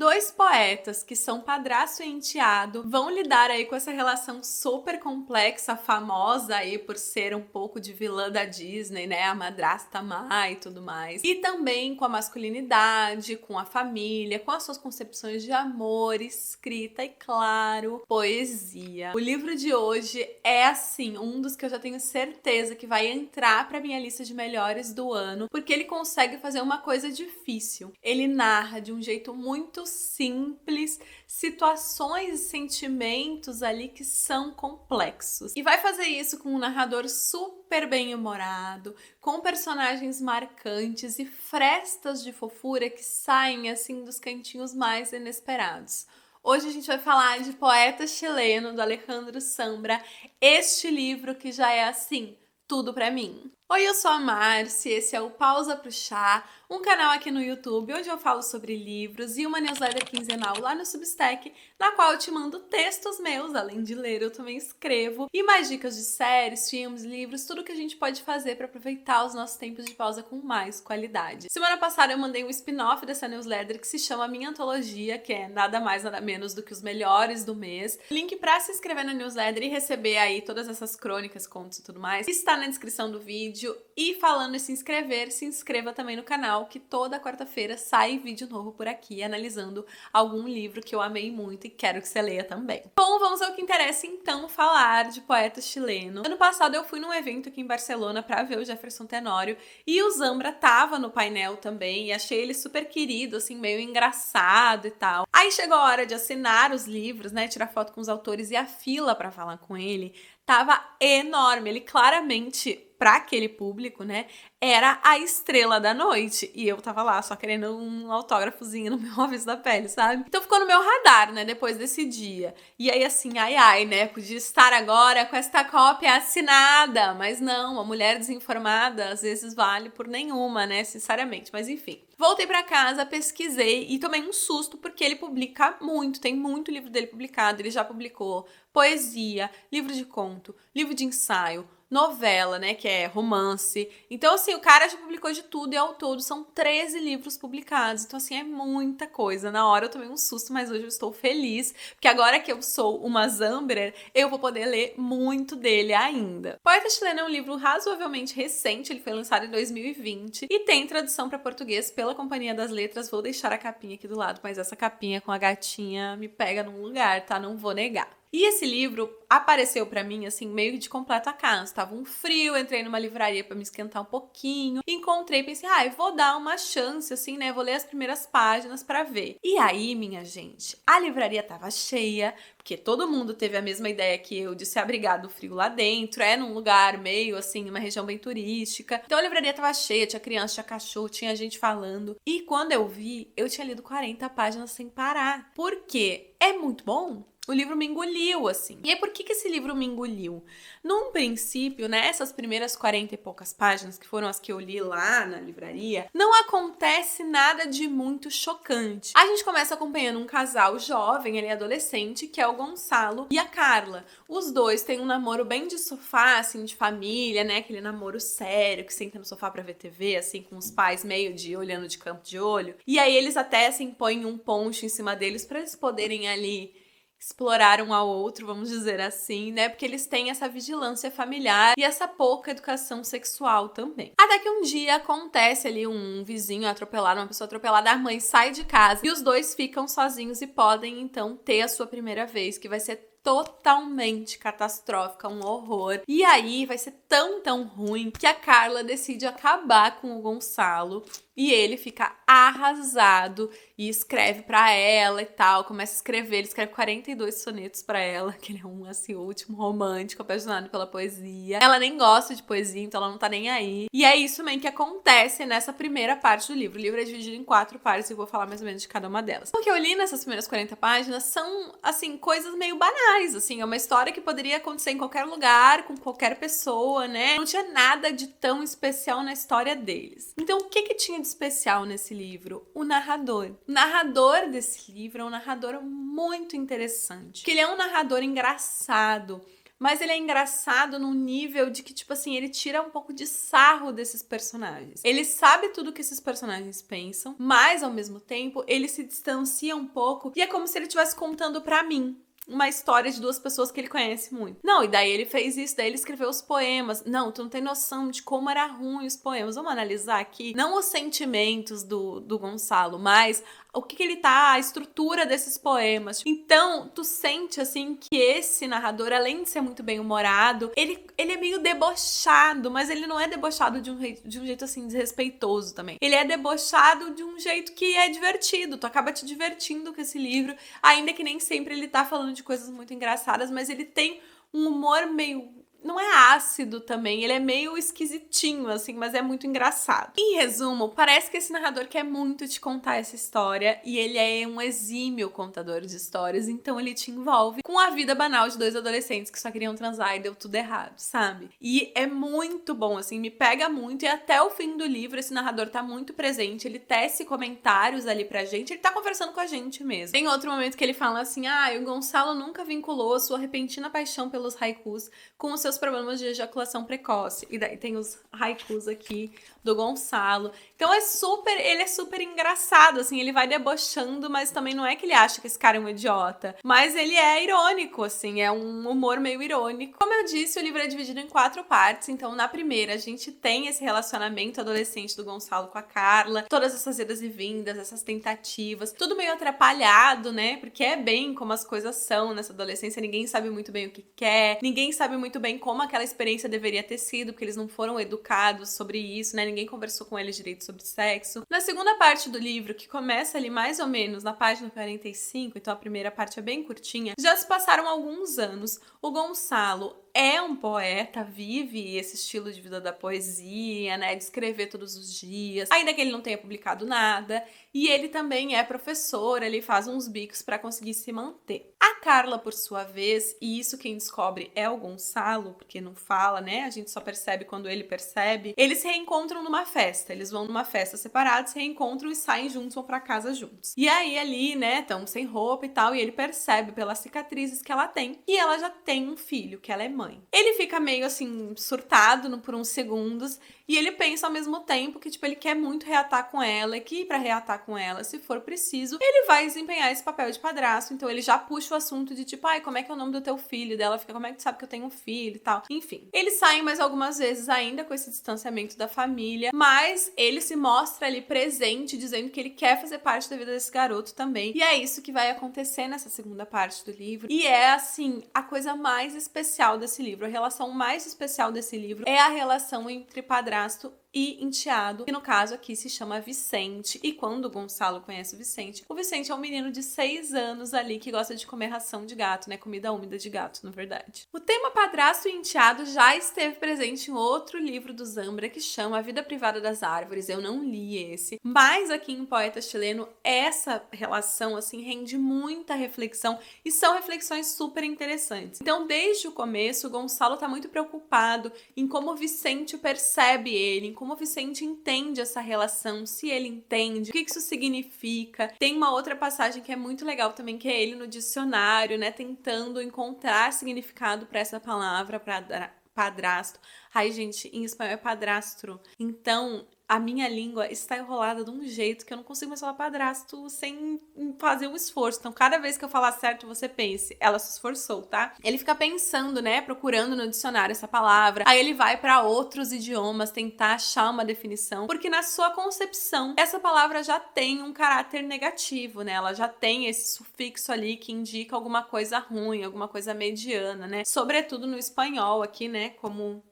Dois poetas que são padrasto e enteado vão lidar aí com essa relação super complexa, famosa aí por ser um pouco de vilã da Disney, né? A madrasta má e tudo mais. E também com a masculinidade, com a família, com as suas concepções de amor, escrita e, claro, poesia. O livro de hoje é, assim, um dos que eu já tenho certeza que vai entrar pra minha lista de melhores do ano, porque ele consegue fazer uma coisa difícil. Ele narra de um jeito muito simples situações e sentimentos ali que são complexos. E vai fazer isso com um narrador super bem-humorado, com personagens marcantes e frestas de fofura que saem assim dos cantinhos mais inesperados. Hoje a gente vai falar de Poeta Chileno, do Alejandro Zambra, este livro que já é assim, tudo pra mim. Oi, eu sou a Marci, esse é o Pausa pro Chá, um canal aqui no YouTube onde eu falo sobre livros e uma newsletter quinzenal lá no Substack, na qual eu te mando textos meus, além de ler eu também escrevo, e mais dicas de séries, filmes, livros, tudo que a gente pode fazer para aproveitar os nossos tempos de pausa com mais qualidade. Semana passada eu mandei um spin-off dessa newsletter que se chama Minha Antologia, que é nada mais nada menos do que os melhores do mês. Link para se inscrever na newsletter e receber aí todas essas crônicas, contos e tudo mais está na descrição do vídeo. E falando em se inscrever, se inscreva também no canal, que toda quarta-feira sai vídeo novo por aqui, analisando algum livro que eu amei muito e quero que você leia também. Bom, vamos ao que interessa então, falar de poeta chileno. Ano passado eu fui num evento aqui em Barcelona pra ver o Jefferson Tenório e o Zambra tava no painel também e achei ele super querido, assim, meio engraçado e tal. Aí chegou a hora de assinar os livros, né, tirar foto com os autores e a fila pra falar com ele tava enorme. Ele claramente, pra aquele público, né, era a estrela da noite. E eu tava lá só querendo um autógrafozinho no meu aviso da pele, sabe? Então ficou no meu radar, né, depois desse dia. E aí assim, ai ai, né, podia estar agora com esta cópia assinada. Mas não, a mulher desinformada às vezes vale por nenhuma, né, sinceramente. Mas enfim. Voltei pra casa, pesquisei e tomei um susto porque ele publica muito, tem muito livro dele publicado. Ele já publicou poesia, livro de conto, livro de ensaio, novela, né, que é romance. Então, assim, o cara já publicou de tudo e ao todo são 13 livros publicados. Então, assim, é muita coisa. Na hora eu tomei um susto, mas hoje eu estou feliz, porque agora que eu sou uma Zambrer, eu vou poder ler muito dele ainda. Poeta Chileno é um livro razoavelmente recente, ele foi lançado em 2020 e tem tradução para português pela Companhia das Letras. Vou deixar a capinha aqui do lado, mas essa capinha com a gatinha me pega num lugar, tá? Não vou negar. E esse livro apareceu pra mim, assim, meio de completo acaso. Tava um frio, entrei numa livraria pra me esquentar um pouquinho, encontrei, pensei, eu vou dar uma chance, assim, né, vou ler as primeiras páginas pra ver. E aí, minha gente, a livraria tava cheia, porque todo mundo teve a mesma ideia que eu de se abrigar do frio lá dentro, é num lugar meio, assim, uma região bem turística. Então a livraria tava cheia, tinha criança, tinha cachorro, tinha gente falando. E quando eu vi, eu tinha lido 40 páginas sem parar. Por quê? É muito bom. O livro me engoliu, assim. E aí, por que esse livro me engoliu? Num princípio, né, essas primeiras 40 e poucas páginas, que foram as que eu li lá na livraria, não acontece nada de muito chocante. A gente começa acompanhando um casal jovem, ele é adolescente, que é o Gonçalo e a Carla. Os dois têm um namoro bem de sofá, assim, de família, né, aquele namoro sério, que senta no sofá pra ver TV, assim, com os pais meio de olhando de canto de olho. E aí eles até, assim, põem um poncho em cima deles pra eles poderem ali explorar um ao outro, vamos dizer assim, né? Porque eles têm essa vigilância familiar e essa pouca educação sexual também. Até que um dia acontece ali um vizinho atropelado, uma pessoa atropelada, a mãe sai de casa e os dois ficam sozinhos e podem então ter a sua primeira vez, que vai ser totalmente catastrófica, um horror. E aí vai ser tão ruim que a Carla decide acabar com o Gonçalo e ele fica arrasado e escreve pra ela e tal, começa a escrever, ele escreve 42 sonetos pra ela, que ele é um, assim, último romântico, apaixonado pela poesia. Ela nem gosta de poesia, então ela não tá nem aí. E é isso meio que acontece nessa primeira parte do livro. O livro é dividido em 4 partes e eu vou falar mais ou menos de cada uma delas. O que eu li nessas primeiras 40 páginas são, assim, coisas meio banais, assim, é uma história que poderia acontecer em qualquer lugar, com qualquer pessoa, né? Não tinha nada de tão especial na história deles. Então, o que tinha de especial nesse livro? O narrador. O narrador desse livro é um narrador muito interessante, que ele é um narrador engraçado, mas ele é engraçado num nível de que, tipo assim, ele tira um pouco de sarro desses personagens. Ele sabe tudo que esses personagens pensam, mas ao mesmo tempo ele se distancia um pouco e é como se ele estivesse contando pra mim uma história de duas pessoas que ele conhece muito. Não, e daí ele fez isso, daí ele escreveu os poemas. Não, tu não tem noção de como era ruim os poemas. Vamos analisar aqui, não os sentimentos do Gonçalo, mas o que ele tá, a estrutura desses poemas. Então, tu sente, assim, que esse narrador, além de ser muito bem-humorado, ele é meio debochado, mas ele não é debochado de um jeito, assim, desrespeitoso também. Ele é debochado de um jeito que é divertido, tu acaba te divertindo com esse livro, ainda que nem sempre ele tá falando de coisas muito engraçadas, mas ele tem um humor meio... Não é ácido também, ele é meio esquisitinho, assim, mas é muito engraçado. Em resumo, parece que esse narrador quer muito te contar essa história e ele é um exímio contador de histórias, então ele te envolve com a vida banal de dois adolescentes que só queriam transar e deu tudo errado, sabe? E é muito bom, assim, me pega muito e até o fim do livro esse narrador tá muito presente, ele tece comentários ali pra gente, ele tá conversando com a gente mesmo. Tem outro momento que ele fala assim, o Gonçalo nunca vinculou a sua repentina paixão pelos haikus com os seus problemas de ejaculação precoce. E daí tem os haikus aqui do Gonçalo. Então ele é super engraçado, assim, ele vai debochando, mas também não é que ele acha que esse cara é um idiota. Mas ele é irônico, assim, é um humor meio irônico. Como eu disse, o livro é dividido em 4 partes, então na primeira a gente tem esse relacionamento adolescente do Gonçalo com a Carla, todas essas idas e vindas, essas tentativas, tudo meio atrapalhado, né? Porque é bem como as coisas são nessa adolescência, ninguém sabe muito bem o que quer, ninguém sabe muito bem como aquela experiência deveria ter sido, porque eles não foram educados sobre isso, né? Ninguém conversou com eles direito sobre sexo. Na segunda parte do livro, que começa ali mais ou menos na página 45, então a primeira parte é bem curtinha, já se passaram alguns anos. O Gonçalo é um poeta, vive esse estilo de vida da poesia, né, de escrever todos os dias, ainda que ele não tenha publicado nada, e ele também é professor, ele faz uns bicos para conseguir se manter. A Carla, por sua vez, e isso quem descobre é o Gonçalo, porque não fala, né, a gente só percebe quando ele percebe, eles se reencontram numa festa, eles vão numa festa separados, se reencontram e saem juntos, vão pra casa juntos. E aí ali, né, estão sem roupa e tal, e ele percebe pelas cicatrizes que ela tem, e ela já tem um filho, que ela é mãe. Ele fica meio assim, surtado por uns segundos, e ele pensa ao mesmo tempo que, tipo, ele quer muito reatar com ela, e que pra reatar com ela, se for preciso, ele vai desempenhar esse papel de padrasto, então ele já puxa o assunto de tipo, como é que é o nome do teu filho? Dela fica, como é que tu sabe que eu tenho um filho e tal? Enfim, eles saem mais algumas vezes ainda com esse distanciamento da família, mas ele se mostra ali presente, dizendo que ele quer fazer parte da vida desse garoto também, e é isso que vai acontecer nessa segunda parte do livro, e é, assim, a coisa mais especial desse livro, a relação mais especial desse livro é a relação entre padrasto e enteado, que no caso aqui se chama Vicente. E quando o Gonçalo conhece o Vicente é um menino de 6 anos ali que gosta de comer ração de gato, né? Comida úmida de gato, na verdade. O tema padrasto e enteado já esteve presente em outro livro do Zambra que chama A Vida Privada das Árvores. Eu não li esse, mas aqui em Poeta Chileno essa relação assim rende muita reflexão e são reflexões super interessantes. Então, desde o começo, o Gonçalo tá muito preocupado em como o Vicente percebe ele, em como o Vicente entende essa relação, se ele entende, o que isso significa. Tem uma outra passagem que é muito legal também, que é ele no dicionário, né, tentando encontrar significado para essa palavra, para padrasto. Ai, gente, em espanhol é padrastro. Então, a minha língua está enrolada de um jeito que eu não consigo mais falar padrasto sem fazer um esforço. Então, cada vez que eu falar certo, você pense, ela se esforçou, tá? Ele fica pensando, né, procurando no dicionário essa palavra. Aí ele vai para outros idiomas tentar achar uma definição, porque na sua concepção, essa palavra já tem um caráter negativo, né? Ela já tem esse sufixo ali que indica alguma coisa ruim, alguma coisa mediana, né? Sobretudo no espanhol aqui, né, como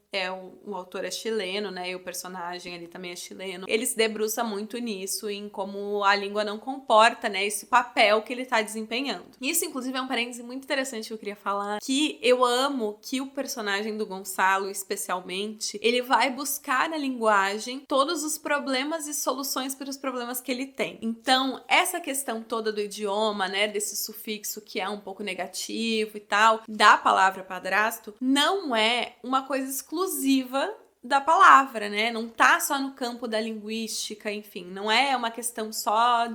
o autor é chileno, né, e o personagem ali também é chileno. Ele se debruça muito nisso, em como a língua não comporta, né, esse papel que ele tá desempenhando. Isso, inclusive, é um parêntese muito interessante que eu queria falar, que eu amo que o personagem do Gonçalo, especialmente, ele vai buscar na linguagem todos os problemas e soluções para os problemas que ele tem. Então, essa questão toda do idioma, né, desse sufixo que é um pouco negativo e tal, da palavra padrasto, não é uma coisa exclusiva da palavra, né? Não tá só no campo da linguística, enfim, não é uma questão só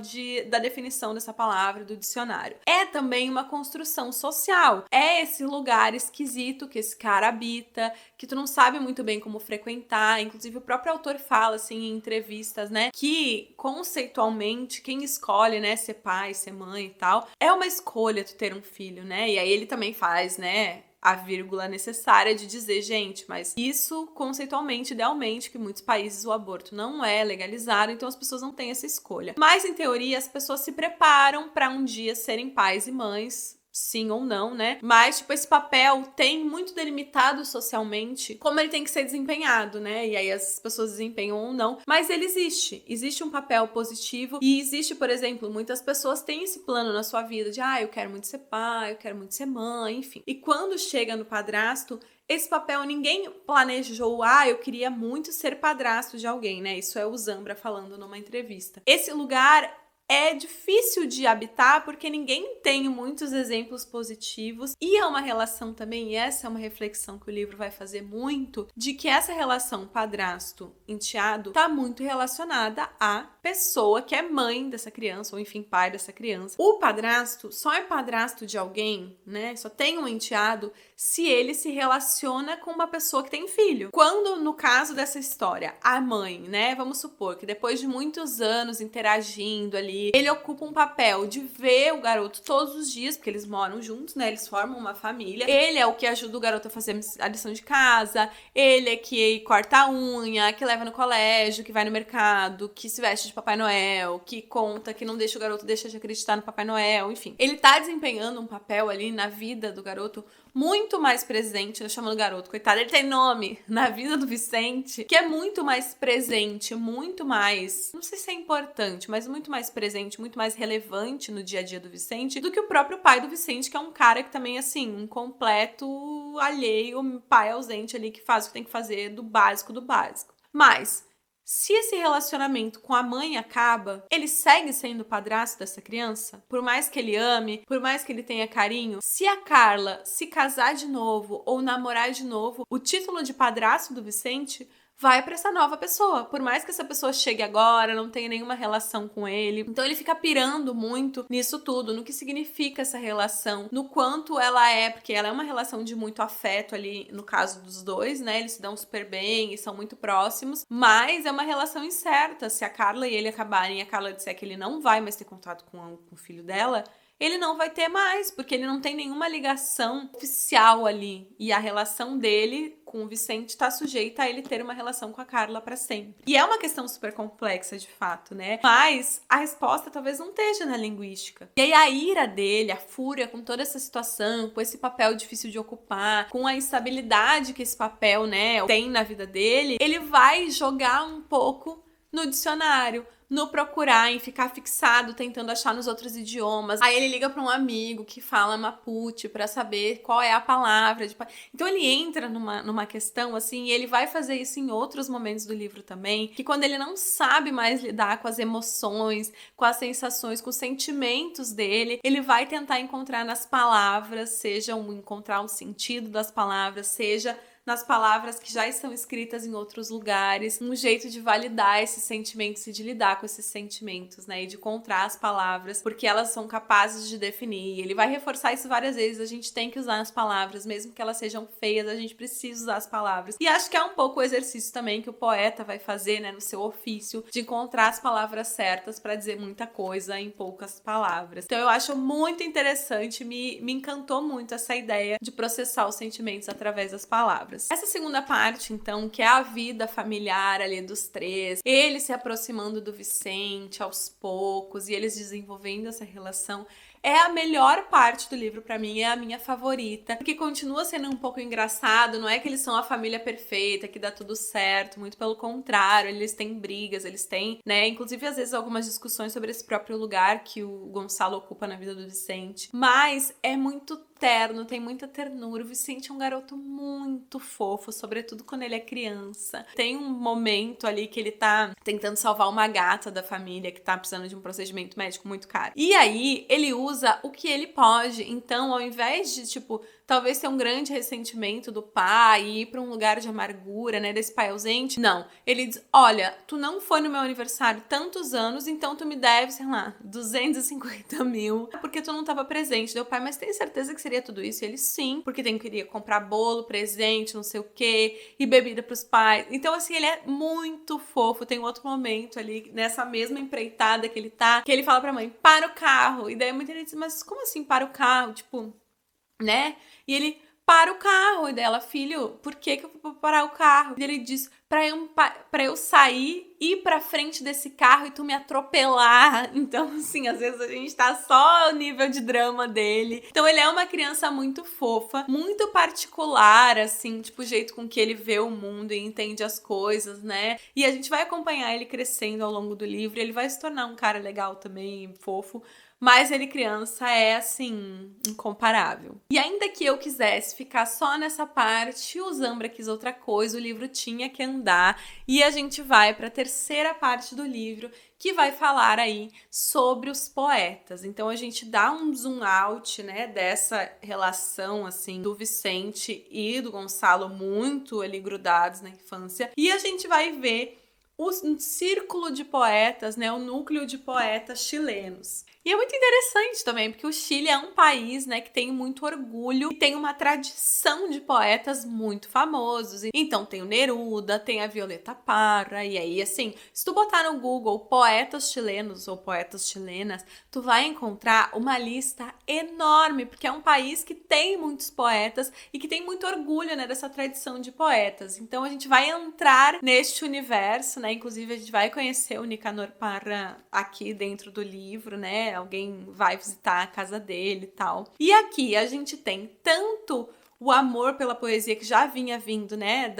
da definição dessa palavra do dicionário. É também uma construção social. É esse lugar esquisito que esse cara habita, que tu não sabe muito bem como frequentar. Inclusive, o próprio autor fala, assim, em entrevistas, né, que conceitualmente quem escolhe, né, ser pai, ser mãe e tal, é uma escolha tu ter um filho, né? E aí ele também faz, né, a vírgula necessária de dizer, gente, mas isso conceitualmente, idealmente, que em muitos países o aborto não é legalizado, então as pessoas não têm essa escolha. Mas, em teoria, as pessoas se preparam para um dia serem pais e mães, sim ou não, né? Mas, tipo, esse papel tem muito delimitado socialmente como ele tem que ser desempenhado, né? E aí as pessoas desempenham ou não. Mas ele existe. Existe um papel positivo e existe, por exemplo, muitas pessoas têm esse plano na sua vida de, eu quero muito ser pai, eu quero muito ser mãe, enfim. E quando chega no padrasto, esse papel ninguém planejou, eu queria muito ser padrasto de alguém, né? Isso é o Zambra falando numa entrevista. Esse lugar é difícil de habitar porque ninguém tem muitos exemplos positivos e é uma relação também, e essa é uma reflexão que o livro vai fazer muito, de que essa relação padrasto-enteado tá muito relacionada à pessoa que é mãe dessa criança, ou enfim, pai dessa criança. O padrasto só é padrasto de alguém, né? Só tem um enteado se ele se relaciona com uma pessoa que tem filho. Quando, no caso dessa história, a mãe, né? Vamos supor que depois de muitos anos interagindo ali, ele ocupa um papel de ver o garoto todos os dias, porque eles moram juntos, né? Eles formam uma família. Ele é o que ajuda o garoto a fazer a lição de casa, ele é que corta a unha, que leva no colégio, que vai no mercado, que se veste de Papai Noel, que conta, que não deixa o garoto deixar de acreditar no Papai Noel, enfim. Ele tá desempenhando um papel ali na vida do garoto muito mais presente, eu chamo o garoto, coitado, ele tem nome na vida do Vicente, que é muito mais presente, muito mais, não sei se é importante, mas muito mais presente, muito mais relevante no dia a dia do Vicente do que o próprio pai do Vicente, que é um cara que também, assim, um completo alheio, um pai ausente ali que faz o que tem que fazer do básico do básico. Mas se esse relacionamento com a mãe acaba, ele segue sendo o padrasto dessa criança? Por mais que ele ame, por mais que ele tenha carinho, se a Carla se casar de novo ou namorar de novo, o título de padrasto do Vicente vai para essa nova pessoa, por mais que essa pessoa chegue agora, não tenha nenhuma relação com ele. Então ele fica pirando muito nisso tudo, no que significa essa relação, no quanto ela é, porque ela é uma relação de muito afeto ali, no caso dos dois, né? Eles se dão super bem e são muito próximos, mas é uma relação incerta. Se a Carla e ele acabarem e a Carla disser que ele não vai mais ter contato com o filho dela, ele não vai ter mais, porque ele não tem nenhuma ligação oficial ali. E a relação dele com o Vicente está sujeita a ele ter uma relação com a Carla para sempre. E é uma questão super complexa, de fato, né? Mas a resposta talvez não esteja na linguística. E aí a ira dele, a fúria com toda essa situação, com esse papel difícil de ocupar, com a instabilidade que esse papel, né, tem na vida dele, ele vai jogar um pouco no dicionário, no procurar, em ficar fixado, tentando achar nos outros idiomas. Aí ele liga para um amigo que fala Mapuche para saber qual é a palavra. Então ele entra numa questão assim, e ele vai fazer isso em outros momentos do livro também, que quando ele não sabe mais lidar com as emoções, com as sensações, com os sentimentos dele, ele vai tentar encontrar nas palavras, seja encontrar um sentido das palavras, seja nas palavras que já estão escritas em outros lugares, um jeito de validar esses sentimentos e de lidar com esses sentimentos, né? E de encontrar as palavras, porque elas são capazes de definir. E ele vai reforçar isso várias vezes, a gente tem que usar as palavras, mesmo que elas sejam feias, a gente precisa usar as palavras. E acho que é um pouco o exercício também que o poeta vai fazer, né, no seu ofício, de encontrar as palavras certas para dizer muita coisa em poucas palavras. Então eu acho muito interessante, me encantou muito essa ideia de processar os sentimentos através das palavras. Essa segunda parte, então, que é a vida familiar ali dos três, ele se aproximando do Vicente aos poucos e eles desenvolvendo essa relação, é a melhor parte do livro pra mim, é a minha favorita, porque continua sendo um pouco engraçado, não é que eles são a família perfeita, que dá tudo certo, muito pelo contrário, eles têm brigas, eles têm, né, inclusive às vezes algumas discussões sobre esse próprio lugar que o Gonçalo ocupa na vida do Vicente, mas é muito terno, tem muita ternura. O Vicente é um garoto muito fofo, sobretudo quando ele é criança. Tem um momento ali que ele tá tentando salvar uma gata da família que tá precisando de um procedimento médico muito caro. E aí, ele usa o que ele pode. Então, ao invés de, talvez ter um grande ressentimento do pai e ir pra um lugar de amargura, né, desse pai ausente. Não, ele diz, olha, tu não foi no meu aniversário tantos anos, então tu me deve, sei lá, 250 mil, porque tu não tava presente. Deu, pai, mas tem certeza que seria tudo isso? E ele, sim, porque queria comprar bolo, presente, não sei o quê, e bebida pros pais. Então, assim, ele é muito fofo. Tem um outro momento ali, nessa mesma empreitada que ele tá, que ele fala pra mãe, para o carro. E daí a mãe dele diz, mas como assim para o carro? Tipo, né? E ele, para o carro. E dela, filho, por que eu vou parar o carro? E ele diz, pra eu sair, ir pra frente desse carro e tu me atropelar. Então, assim, às vezes a gente tá só no nível de drama dele. Então, ele é uma criança muito fofa, muito particular, assim, tipo, o jeito com que ele vê o mundo e entende as coisas, né? E a gente vai acompanhar ele crescendo ao longo do livro. Ele vai se tornar um cara legal também, fofo. Mas ele criança é, assim, incomparável. E ainda que eu quisesse ficar só nessa parte, o Zambra quis outra coisa, o livro tinha que andar. E a gente vai para a terceira parte do livro, que vai falar aí sobre os poetas. Então a gente dá um zoom out, né, dessa relação, assim, do Vicente e do Gonçalo muito ali grudados na infância. E a gente vai ver o círculo de poetas, né, o núcleo de poetas chilenos. E é muito interessante também, porque o Chile é um país, né, que tem muito orgulho e tem uma tradição de poetas muito famosos. Então tem o Neruda, tem a Violeta Parra, e aí, assim, se tu botar no Google poetas chilenos ou poetas chilenas, tu vai encontrar uma lista enorme, porque é um país que tem muitos poetas e que tem muito orgulho, né, dessa tradição de poetas. Então a gente vai entrar neste universo, né, inclusive a gente vai conhecer o Nicanor Parra aqui dentro do livro, né, alguém vai visitar a casa dele e tal. E aqui a gente tem tanto o amor pela poesia que já vinha vindo, né,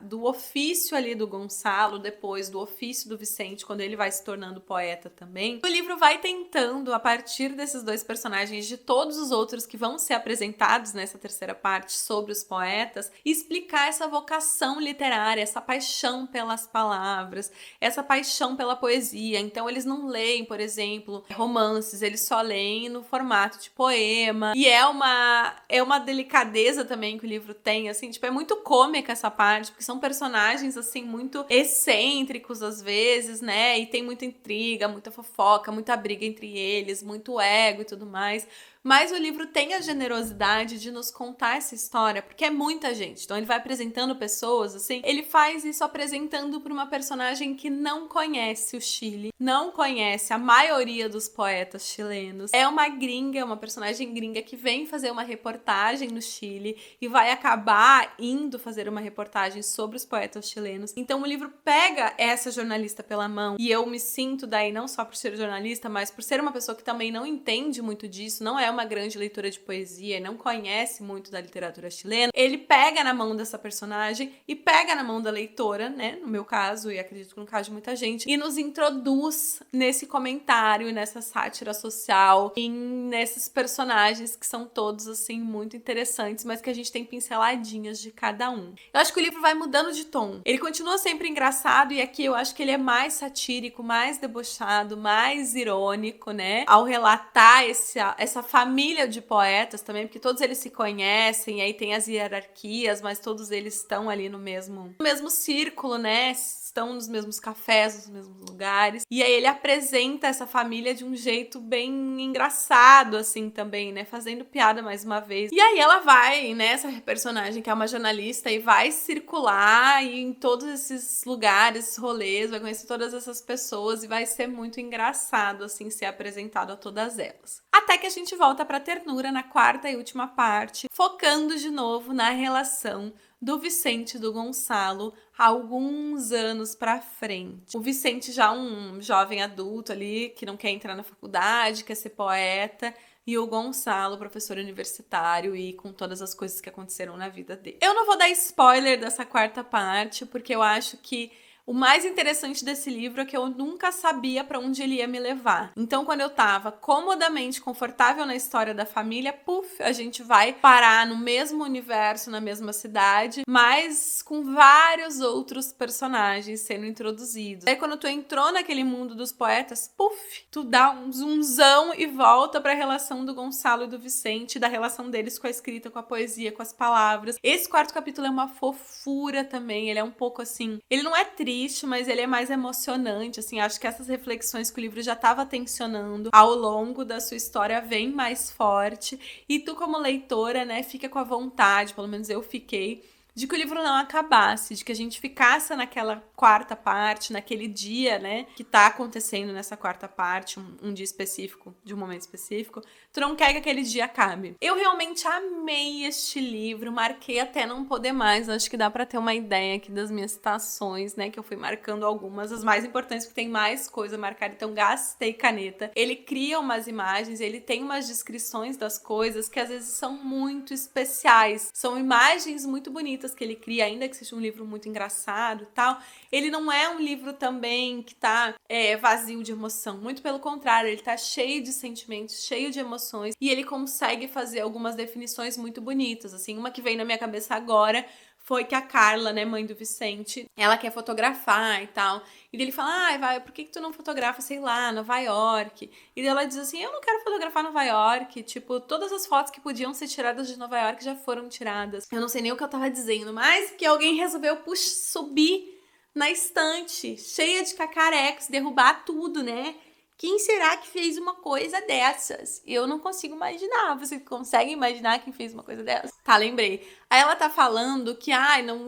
do ofício ali do Gonçalo, depois do ofício do Vicente, quando ele vai se tornando poeta também. O livro vai tentando, a partir desses dois personagens, de todos os outros que vão ser apresentados nessa terceira parte sobre os poetas, explicar essa vocação literária, essa paixão pelas palavras, essa paixão pela poesia. Então eles não leem, por exemplo, romances, eles só leem no formato de poema. E é uma delicadeza também que o livro tem, assim, tipo, é muito cômica essa parte, porque são personagens, assim, muito excêntricos às vezes, né, e tem muita intriga, muita fofoca, muita briga entre eles, muito ego e tudo mais. Mas o livro tem a generosidade de nos contar essa história, porque é muita gente. Então ele vai apresentando pessoas, assim, ele faz isso apresentando para uma personagem que não conhece o Chile, não conhece a maioria dos poetas chilenos. É uma gringa, uma personagem gringa que vem fazer uma reportagem no Chile e vai acabar indo fazer uma reportagem sobre os poetas chilenos. Então o livro pega essa jornalista pela mão, e eu me sinto daí não só por ser jornalista, mas por ser uma pessoa que também não entende muito disso, não é uma grande leitora de poesia e não conhece muito da literatura chilena. Ele pega na mão dessa personagem e pega na mão da leitora, né, no meu caso, e acredito que no caso de muita gente, e nos introduz nesse comentário, nessa sátira social, e nesses personagens que são todos, assim, muito interessantes, mas que a gente tem pinceladinhas de cada um. Eu acho que o livro vai mudando de tom. Ele continua sempre engraçado, e aqui eu acho que ele é mais satírico, mais debochado, mais irônico, né, ao relatar essa família de poetas também, porque todos eles se conhecem, aí tem as hierarquias, mas todos eles estão ali no mesmo círculo, né? Estão nos mesmos cafés, nos mesmos lugares. E aí ele apresenta essa família de um jeito bem engraçado, assim, também, né? Fazendo piada mais uma vez. E aí ela vai, né? Essa personagem que é uma jornalista e vai circular em todos esses lugares, rolês, vai conhecer todas essas pessoas e vai ser muito engraçado, assim, ser apresentado a todas elas. Até que a gente volta pra ternura na quarta e última parte, focando de novo na relação do Vicente e do Gonçalo alguns anos pra frente. O Vicente já um jovem adulto ali, que não quer entrar na faculdade, quer ser poeta, e o Gonçalo, professor universitário, e com todas as coisas que aconteceram na vida dele. Eu não vou dar spoiler dessa quarta parte, porque eu acho que O mais interessante desse livro é que eu nunca sabia pra onde ele ia me levar. Então, quando eu tava comodamente confortável na história da família, puf, a gente vai parar no mesmo universo, na mesma cidade, mas com vários outros personagens sendo introduzidos. Aí, quando tu entrou naquele mundo dos poetas, puf, tu dá um zoomzão e volta pra relação do Gonçalo e do Vicente, da relação deles com a escrita, com a poesia, com as palavras. Esse quarto capítulo é uma fofura também, ele é um pouco assim, ele não é triste, mas ele é mais emocionante, assim, acho que essas reflexões que o livro já estava tensionando ao longo da sua história vem mais forte, e tu como leitora, né, fica com a vontade, pelo menos eu fiquei, de que o livro não acabasse, de que a gente ficasse naquela quarta parte, naquele dia, né, que tá acontecendo nessa quarta parte, um dia específico, de um momento específico, tu não quer que aquele dia acabe. Eu realmente amei este livro, marquei até não poder mais, acho que dá pra ter uma ideia aqui das minhas citações, né, que eu fui marcando algumas, as mais importantes, porque tem mais coisa marcada, então gastei caneta. Ele cria umas imagens, ele tem umas descrições das coisas que às vezes são muito especiais, são imagens muito bonitas que ele cria, ainda que seja um livro muito engraçado e tal, ele não é um livro também que tá vazio de emoção, muito pelo contrário, ele tá cheio de sentimentos, cheio de emoções, e ele consegue fazer algumas definições muito bonitas, assim, uma que vem na minha cabeça agora foi que a Carla, né, mãe do Vicente, ela quer fotografar e tal. E daí ele fala, vai, por que tu não fotografa, sei lá, Nova York? E daí ela diz assim, eu não quero fotografar Nova York. Tipo, todas as fotos que podiam ser tiradas de Nova York já foram tiradas. Eu não sei nem o que eu tava dizendo, mas que alguém resolveu subir na estante, cheia de cacarecos, derrubar tudo, né? Quem será que fez uma coisa dessas? Eu não consigo imaginar. Você consegue imaginar quem fez uma coisa dessas? Tá, lembrei. Aí ela tá falando que,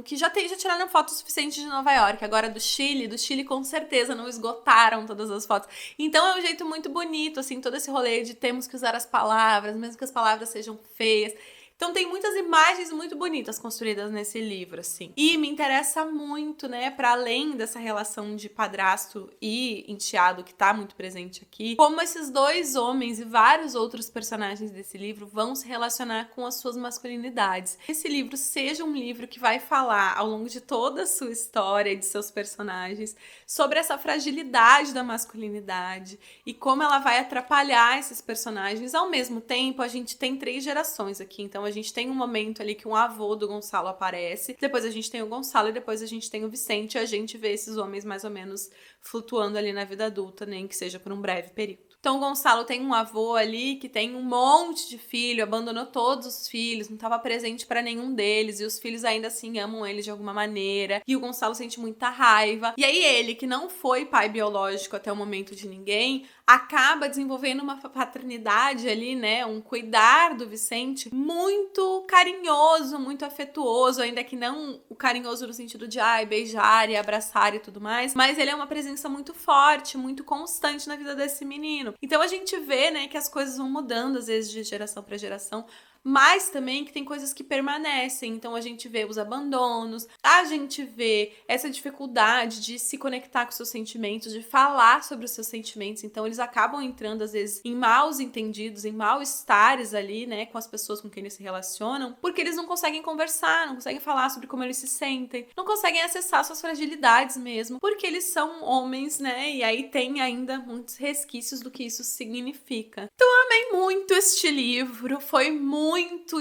que já tiraram foto suficiente de Nova York. Agora do Chile com certeza não esgotaram todas as fotos. Então é um jeito muito bonito, assim, todo esse rolê de temos que usar as palavras, mesmo que as palavras sejam feias. Então tem muitas imagens muito bonitas construídas nesse livro, assim. E me interessa muito, né, para além dessa relação de padrasto e enteado que tá muito presente aqui, como esses dois homens e vários outros personagens desse livro vão se relacionar com as suas masculinidades. Esse livro seja um livro que vai falar ao longo de toda a sua história e de seus personagens sobre essa fragilidade da masculinidade e como ela vai atrapalhar esses personagens. Ao mesmo tempo, a gente tem 3 gerações aqui, então a gente tem um momento ali que um avô do Gonçalo aparece, depois a gente tem o Gonçalo e depois a gente tem o Vicente, e a gente vê esses homens mais ou menos flutuando ali na vida adulta, nem que seja por um breve período. Então o Gonçalo tem um avô ali que tem um monte de filho, abandonou todos os filhos, não estava presente para nenhum deles, e os filhos ainda assim amam ele de alguma maneira, e o Gonçalo sente muita raiva. E aí ele, que não foi pai biológico até o momento de ninguém, acaba desenvolvendo uma paternidade ali, né, um cuidar do Vicente muito carinhoso, muito afetuoso, ainda que não o carinhoso no sentido de beijar e abraçar e tudo mais, mas ele é uma presença muito forte, muito constante na vida desse menino. Então a gente vê, né, que as coisas vão mudando às vezes de geração para geração, mas também que tem coisas que permanecem. Então a gente vê os abandonos, a gente vê essa dificuldade de se conectar com seus sentimentos, de falar sobre os seus sentimentos. Então eles acabam entrando às vezes em maus entendidos, em mal-estares ali, né, com as pessoas com quem eles se relacionam, porque eles não conseguem conversar, não conseguem falar sobre como eles se sentem, não conseguem acessar suas fragilidades mesmo, porque eles são homens, né, e aí tem ainda muitos resquícios do que isso significa. Então eu amei muito este livro, foi muito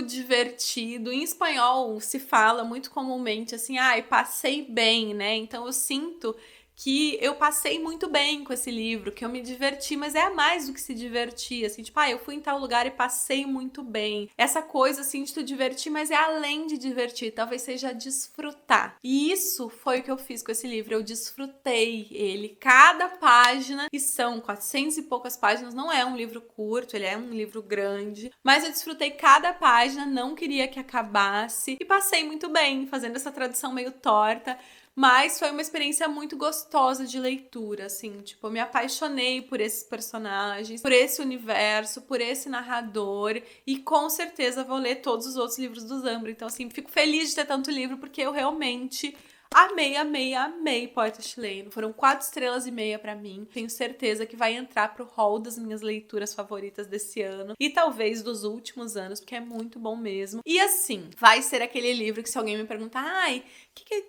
divertido. Em espanhol se fala muito comumente assim, passei bem, né? Então eu sinto que eu passei muito bem com esse livro, que eu me diverti, mas é mais do que se divertir, assim, tipo, eu fui em tal lugar e passei muito bem. Essa coisa, assim, de tu divertir, mas é além de divertir, talvez seja desfrutar. E isso foi o que eu fiz com esse livro, eu desfrutei ele. Cada página, e são 400 e poucas páginas, não é um livro curto, ele é um livro grande, mas eu desfrutei cada página, não queria que acabasse, e passei muito bem, fazendo essa tradução meio torta, mas foi uma experiência muito gostosa de leitura, assim, tipo, eu me apaixonei por esses personagens, por esse universo, por esse narrador, e com certeza vou ler todos os outros livros do Zambra. Então, assim, fico feliz de ter tanto livro, porque eu realmente amei Poeta Chileno. Foram 4,5 estrelas pra mim. Tenho certeza que vai entrar pro hall das minhas leituras favoritas desse ano. E talvez dos últimos anos, porque é muito bom mesmo. E assim, vai ser aquele livro que se alguém me perguntar,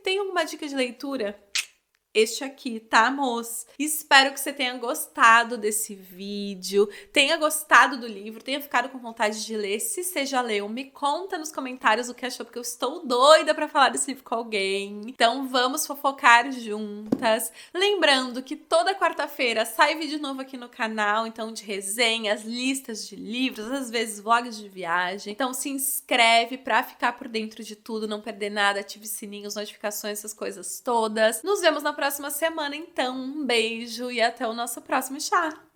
tem alguma dica de leitura? este aqui, tá, moço? Espero que você tenha gostado desse vídeo, tenha gostado do livro, tenha ficado com vontade de ler. Se você já leu, me conta nos comentários o que achou, porque eu estou doida pra falar desse livro com alguém. Então vamos fofocar juntas. Lembrando que toda quarta-feira sai vídeo novo aqui no canal, então de resenhas, listas de livros, às vezes vlogs de viagem. Então se inscreve pra ficar por dentro de tudo, não perder nada, ative sininhos, notificações, essas coisas todas. Nos vemos na próxima semana, então. Um beijo e até o nosso próximo chá!